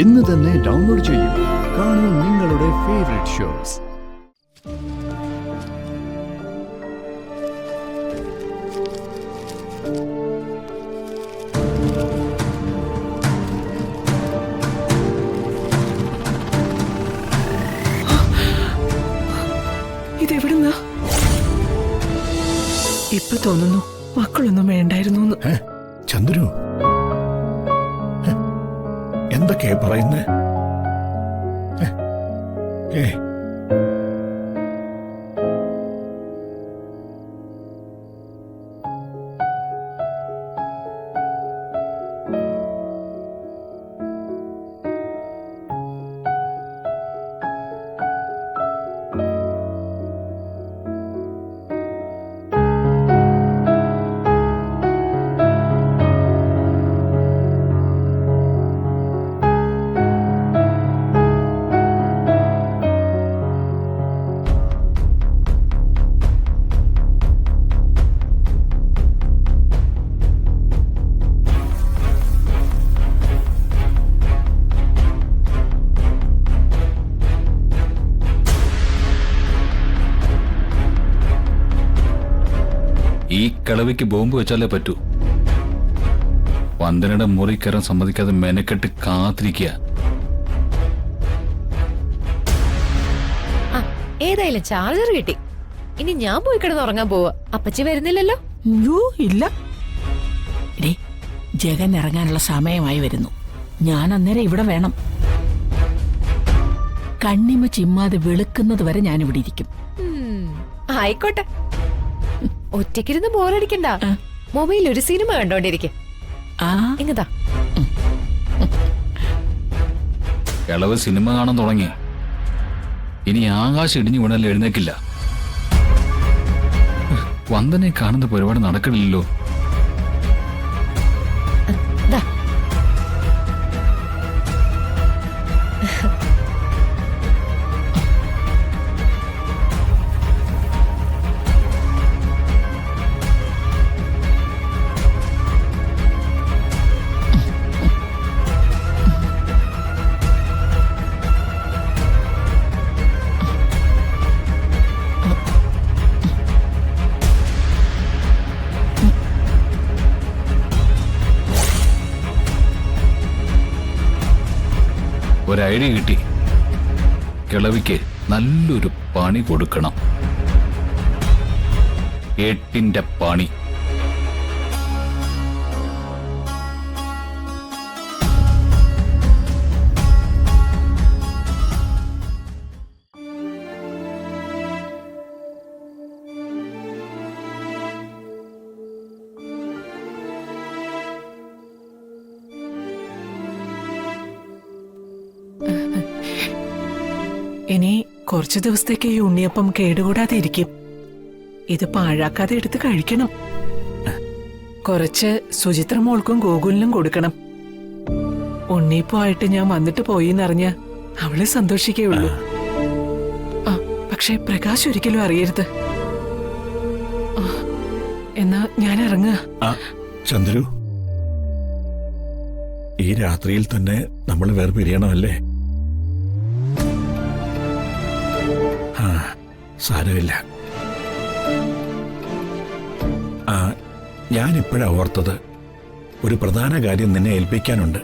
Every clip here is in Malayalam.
ഇന്ന് തന്നെ ഡൗൺലോഡ് ചെയ്യൂ. കാണൂ നിങ്ങളുടെ ഫേവറേറ്റ് ഷോസ്. ഇതെവിടുന്ന? ഇപ്പൊ തോന്നുന്നു മക്കളൊന്നും വേണ്ടായിരുന്നു. ചന്ദ്രു, എന്തൊക്കെയാ പറയുന്നേ? ഈ കിളവിക്ക് ബോംബ് വെച്ചാലേ പറ്റൂ. വന്ദനയുടെ മുറി കയറാൻ സമ്മതിക്കാതെ മെനക്കെട്ട് കാത്തിരിക്കുക. ഏതായാലും ചാർജർ കിട്ടി. ഇനി ഞാൻ പോയി കിടന്ന് ഉറങ്ങാൻ പോവാ. അപ്പച്ചി വരുന്നില്ലല്ലോ? ഇല്ല. ജഗൻ ഇറങ്ങാനുള്ള സമയമായി വരുന്നു. ഞാൻ അന്നേരം ഇവിടെ വേണം. കണ്ണിമ ചിമ്മാതെ വെളുക്കുന്നത് വരെ ഞാൻ ഇവിടെ ഇരിക്കും. ആയിക്കോട്ടെ. ഒറ്റയ്ക്കിരുന്ന് ബോറടിക്കണ്ട. മൊബൈലിൽ ഒരു സിനിമ കണ്ടോണ്ടിരിക്കും. ഇങ്ങതാ. കിളവ് സിനിമ കാണാൻ തുടങ്ങി. ഇനി ആകാശം ഇടിഞ്ഞു വീണാൽ എഴുന്നേക്കില്ല. വന്ദനെ കാണുന്ന പരിപാടി നടക്കണില്ലല്ലോ. ഒരു ഐഡിയ കിട്ടി. കിളവിക്ക് നല്ലൊരു പണി കൊടുക്കണം. 8ന്റെ പണി. ഇനി കുറച്ചു ദിവസത്തേക്ക് ഈ ഉണ്ണിയപ്പം കേടുകൂടാതെ ഇരിക്കും. ഇത് പാഴാക്കാതെ എടുത്ത് കഴിക്കണം. കുറച്ച് സുചിത്ര മോൾക്കും ഗോകുലിനും കൊടുക്കണം. ഉണ്ണിയപ്പമായിട്ട് ഞാൻ വന്നിട്ട് പോയിന്നറിഞ്ഞ അവള് സന്തോഷിക്കേയുള്ളൂ. പക്ഷെ പ്രകാശ് ഒരിക്കലും അറിയരുത്. എന്നാ ഞാൻ ഇറങ്ങുക. ചന്ദ്രു, ഈ രാത്രിയിൽ തന്നെ നമ്മൾ വേർപിരിയണമല്ലേ? സാരമില്ല. ഞാനിപ്പോഴാ ഓർത്തത്, ഒരു പ്രധാന കാര്യം നിന്നെ ഏൽപ്പിക്കാനുണ്ട്.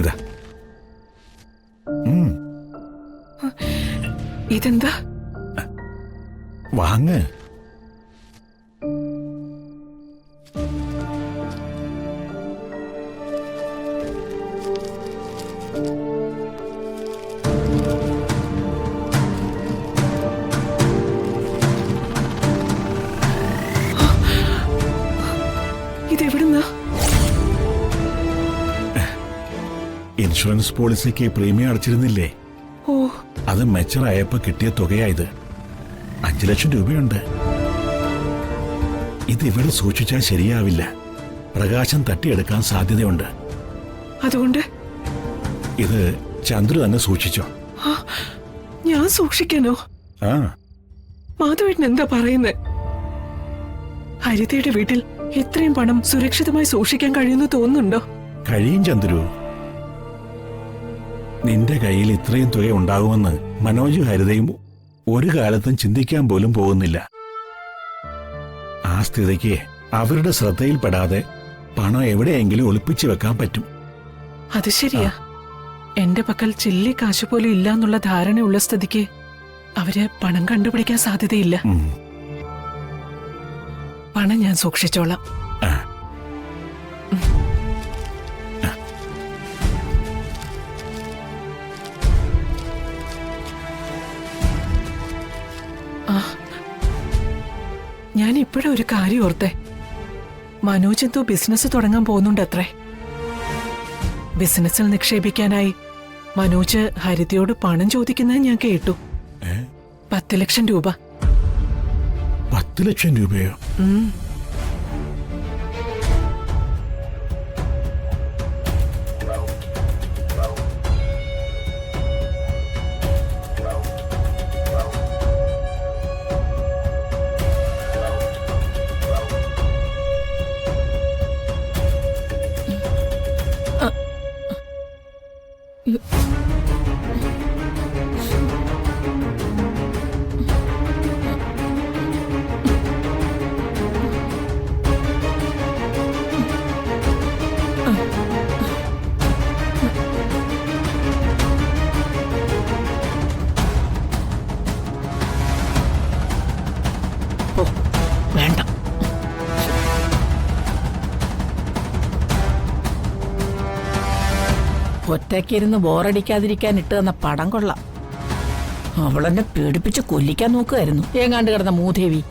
ഇതാ. ഇതെന്താ? വാങ്ങ്. ഇതെവിടുന്ന? ഇൻഷുറൻസ് പോളിസിക്ക് പ്രീമിയം അടച്ചിരുന്നില്ലേ? അത് മെച്ചറായപ്പോ കിട്ടിയ തുകയായത്. 5 ലക്ഷം രൂപയുണ്ട്. ഇതിവിടെ സൂക്ഷിച്ചാൽ ശരിയാവില്ല. പ്രകാശം തട്ടിയെടുക്കാൻ സാധ്യതയുണ്ട്. അതുകൊണ്ട് ഇത് ചന്ദ്രു തന്നെ സൂക്ഷിച്ചോ. ഞാൻ സൂക്ഷിക്കാനോ? ആ, മാധവേട്ടൻ എന്താ പറയുന്നേ? ഹരിതയുടെ വീട്ടിൽ ഇത്രയും പണം സുരക്ഷിതമായി സൂക്ഷിക്കാൻ കഴിയുമെന്ന് തോന്നുന്നുണ്ടോ? കഴിയും ചന്ദ്രു. നിന്റെ കയ്യിൽ ഇത്രയും തുക ഉണ്ടാകുമെന്ന് മനോജും ഹരിതയും ഒരു കാലത്തും ചിന്തിക്കാൻ പോലും പോകുന്നില്ല. ആ സ്ഥിതിക്ക് അവരുടെ ശ്രദ്ധയിൽപ്പെടാതെ പണം എവിടെയെങ്കിലും ഒളിപ്പിച്ചു വെക്കാൻ പറ്റും. അത് ശരിയാ. എന്റെ പക്കൽ ചില്ലി കാശ് പോലും ഇല്ല എന്നുള്ള ധാരണയുള്ള സ്ഥിതിക്ക് അവര് പണം കണ്ടുപിടിക്കാൻ സാധ്യതയില്ല. ഉം. പണം ഞാൻ സൂക്ഷിച്ചോളാം. ആ. ഞാൻ ഇപ്പോഴും ഒരു കാര്യം ഓർത്തെ. മനോജ് എന്തോ ബിസിനസ് തുടങ്ങാൻ പോകുന്നുണ്ടത്രേ. ബിസിനസ്സിൽ നിക്ഷേപിക്കാനായി മനോജ് ഹരിതയോട് പണം ചോദിക്കുന്നത് ഞാൻ കേട്ടു. 10 ലക്ഷം രൂപ. 10 ലക്ഷം രൂപയോ? ഉം. വേണ്ട. ഒറ്റയ്ക്കിരുന്ന് ബോറടിക്കാതിരിക്കാൻ ഇട്ട് തന്ന പടം കൊള്ളാം. അവളെന്നെ പേടിപ്പിച്ച് കൊല്ലിക്കാൻ നോക്കുമായിരുന്നു എങ്ങാണ്ട് കിടന്ന മൂദേവി.